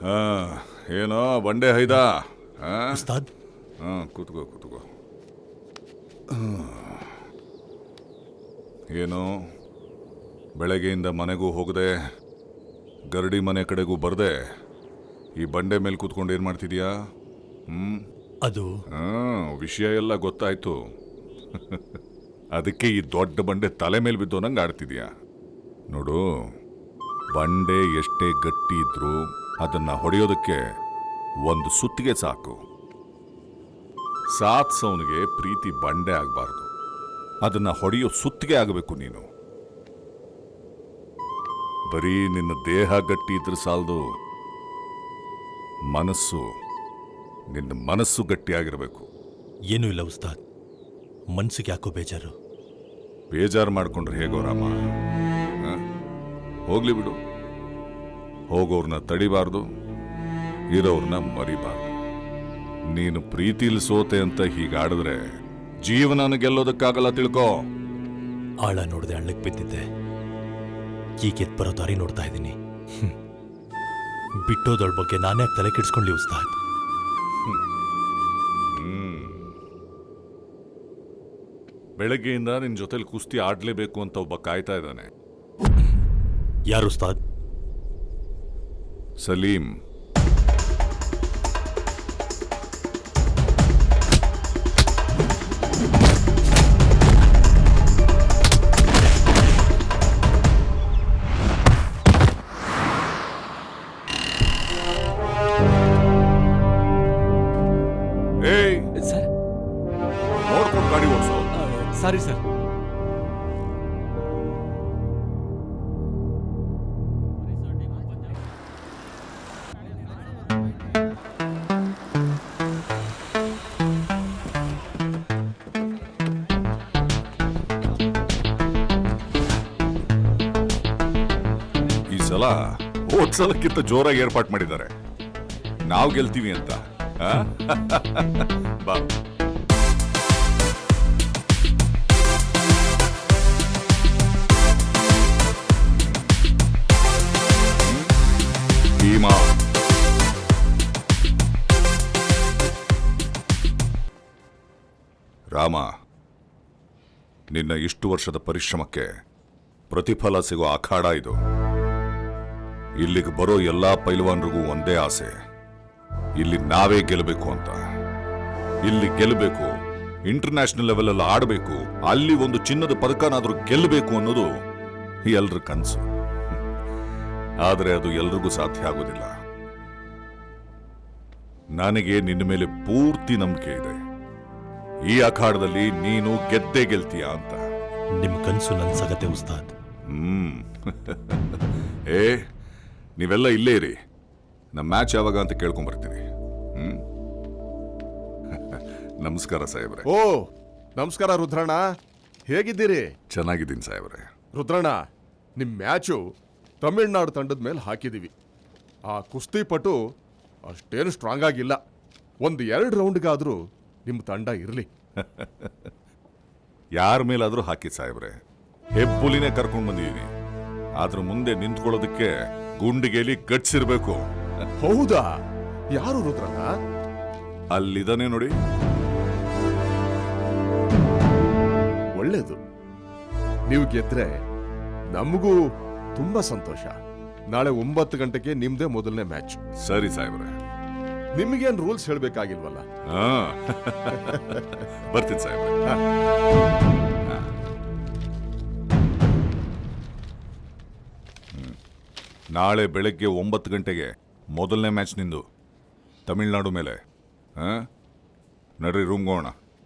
ಹಾ ಏನೋ ಬಂಡೆ ಹೈದಾ ಉಸ್ತಾದ್ ಕೂತ್ಕೋ ಕೂತ್ಕೋ. ಏನು ಬೆಳಗ್ಗೆಯಿಂದ ಮನೆಗೂ ಹೋಗದೆ ಗರಡಿ ಮನೆ ಕಡೆಗೂ ಬರದೆ ಈ ಬಂಡೆ ಮೇಲೆ ಕೂತ್ಕೊಂಡು ಏನು ಮಾಡ್ತಿದ್ಯಾ? ಅದು ವಿಷಯ ಎಲ್ಲ ಗೊತ್ತಾಯ್ತು. ಅದಕ್ಕೆ ಈ ದೊಡ್ಡ ಬಂಡೆ ತಲೆ ಮೇಲೆ ಬಿದ್ದು ನಂಗೆ ಆಡ್ತಿದ್ಯಾ? ನೋಡು, ಬಂಡೆ ಎಷ್ಟೇ ಗಟ್ಟಿ ಇದ್ರೂ ಅದನ್ನ ಹೊಡೆಯೋದಕ್ಕೆ ಒಂದು ಸುತ್ತಿಗೆ ಸಾಕು. ಸಾತ್ಸವನಿಗೆ ಪ್ರೀತಿ ಬಂಡೆ ಆಗಬಾರ್ದು, ಅದನ್ನ ಹೊಡೆಯೋ ಸುತ್ತಿಗೆ ಆಗಬೇಕು. ನೀನು ಬರೀ ನಿನ್ನ ದೇಹ ಗಟ್ಟಿ ಇದ್ರೆ ಸಾಲದು, ನಿನ್ನ ಮನಸ್ಸು ಗಟ್ಟಿಯಾಗಿರಬೇಕು. ಏನೂ ಇಲ್ಲ ಉಸ್ತಾದ್, ಮನ್ಸಿಗೆ ಯಾಕೋ ಬೇಜಾರು. ಬೇಜಾರು ಮಾಡ್ಕೊಂಡ್ರೆ ಹೇಗೋ ರಾಮ? ಹೋಗ್ಲಿ ಬಿಡು. ಹೋಗೋರ್ನ ತಡಿಬಾರ್ದು, ಇರೋರ್ನ ಮರಿಬಾರ್ದು. ನೀನು ಪ್ರೀತಿಲಿ ಸೋತೆ ಅಂತ ಹೀಗಾಡಿದ್ರೆ ಜೀವನನ ಗೆಲ್ಲೋದಕ್ಕಾಗಲ್ಲ, ತಿಳ್ಕೋ. ಆಳ ನೋಡದೆ ಹಳ್ಳಕ್ಕೆ ಬಿದ್ದಿದ್ದೆ, ಈಗ ಎದ್ ಬರೋ ದಾರಿ ನೋಡ್ತಾ ಇದ್ದೀನಿ. ಬಿಟ್ಟೋದಳ ಬಗ್ಗೆ ನಾನೇ ತಲೆ ಕೆಡಿಸ್ಕೊಂಡ್ಲಿ ಉಸ್ತಾದ್. ಬೆಳಗ್ಗೆಯಿಂದ ನಿನ್ ಜೊತೆಲಿ ಕುಸ್ತಿ ಆಡ್ಲೇಬೇಕು ಅಂತ ಒಬ್ಬ ಕಾಯ್ತಾ ಇದ್ದಾನೆ. ಯಾರು ಉಸ್ತಾದ್? ಸಲೀಂ. ಏಯ್ ಸರ್, ನೋಡ್ಕೊಂಡು ಗಾಡಿ ಓಡಿಸು. Sorry sir. ಈ ಸಲ ಹೋದ್ ಸಲಕ್ಕಿಂತ ಜೋರಾಗಿ ಏರ್ಪಾಟ್ ಮಾಡಿದ್ದಾರೆ, ನಾವು ಗೆಲ್ತೀವಿ ಅಂತ. ಬಾ. ಭೀಮಾ, ರಾಮ, ನಿನ್ನ ಇಷ್ಟು ವರ್ಷದ ಪರಿಶ್ರಮಕ್ಕೆ ಪ್ರತಿಫಲ ಸಿಗೋ ಅಖಾಡ ಇದು. ಇಲ್ಲಿಗೆ ಬರೋ ಎಲ್ಲಾ ಪೈಲ್ವಾನ್ರಿಗೂ ಒಂದೇ ಆಸೆ, ಇಲ್ಲಿ ನಾವೇ ಗೆಲ್ಲಬೇಕು ಅಂತ. ಇಲ್ಲಿ ಗೆಲ್ಲಬೇಕು, ಇಂಟರ್ನ್ಯಾಷನಲ್ ಲೆವೆಲ್ ಅಲ್ಲಿ ಆಡಬೇಕು, ಅಲ್ಲಿ ಒಂದು ಚಿನ್ನದ ಪದಕನಾದ್ರೂ ಗೆಲ್ಲಬೇಕು ಅನ್ನೋದು ಎಲ್ರ ಕನಸು. ಆದರೆ ಅದು ಎಲ್ರಿಗೂ ಸಾಧ್ಯ ಆಗೋದಿಲ್ಲ. ನನಗೆ ನಿನ್ನ ಮೇಲೆ ಪೂರ್ತಿ ನಂಬಿಕೆ ಇದೆ. ಈ ಅಖಾಡದಲ್ಲಿ ನೀನು ಗೆದ್ದೇ ಗೆಲ್ತೀಯ ಅಂತ. ನಿಮ್ ಕನ್ಸು ನನ್ಸಾಗತ್ತೆ ಉಸ್ತಾದ್. ಏ, ನೀವೆಲ್ಲ ಇಲ್ಲೇ ಇರಿ, ನಮ್ಮ ಮ್ಯಾಚ್ ಯಾವಾಗ ಅಂತ ಕೇಳ್ಕೊಂಡ್ಬರ್ತೀನಿ. ನಮಸ್ಕಾರ ಸಾಹೇಬ್ರೆ. ಓ ನಮಸ್ಕಾರ ರುದ್ರಣ್ಣ, ಹೇಗಿದ್ದೀರಿ? ಚೆನ್ನಾಗಿದ್ದೀನಿ ಸಾಹೇಬ್ರೆ. ರುದ್ರಣ್ಣ, ನಿಮ್ ಮ್ಯಾಚು ತಮಿಳ್ನಾಡು ತಂಡದ ಮೇಲೆ ಹಾಕಿದೀವಿ. ಆ ಕುಸ್ತಿಪಟು ಅಷ್ಟೇನು ಸ್ಟ್ರಾಂಗ್ ಆಗಿಲ್ಲ. 1-2 ರೌಂಡ್ಗಾದ್ರೂ ನಿಮ್ಮ ತಂಡ ಇರಲಿ. ಯಾರ ಮೇಲಾದ್ರೂ ಹಾಕಿ ಸಾಹೇಬ್ರೆ, ಹೆಬ್ಬುಲಿನೇ ಕರ್ಕೊಂಡು ಬಂದಿದ್ದೀನಿ. ಆದ್ರ ಮುಂದೆ ನಿಂತ್ಕೊಳ್ಳೋದಕ್ಕೆ ಗುಂಡಿಗೆಲಿ ಗಟ್ಸಿರ್ಬೇಕು. ಹೌದಾ? ಯಾರು ರುದ್ರಣ್ಣ? ಅಲ್ಲಿದ್ದಾನೆ ನೋಡಿ. ಒಳ್ಳೇದು, ನೀವು ಗೆದ್ರೆ ನಮಗೂ ತುಂಬಾ ಸಂತೋಷ. ನಾಳೆ 9 ಗಂಟೆಗೆ ನಿಮ್ದೇ ಮೊದಲನೇ ಮ್ಯಾಚ್. ಸರಿ ಸಾಹೇಬ್ರೆ. ನಿಮಗೇನು ರೂಲ್ಸ್ ಹೇಳ್ಬೇಕಾಗಿಲ್ವಲ್ಲ? ಬರ್ತೀನಿ ಸಾಹೇಬ್ರೆ. ನಾಳೆ ಬೆಳಗ್ಗೆ 9 ಗಂಟೆಗೆ ಮೊದಲನೇ ಮ್ಯಾಚ್ ನಿಂದು ತಮಿಳ್ನಾಡು ಮೇಲೆ. ನಡ್ರಿ ರೂಮ್ಗೆ ಹೋಗೋಣ.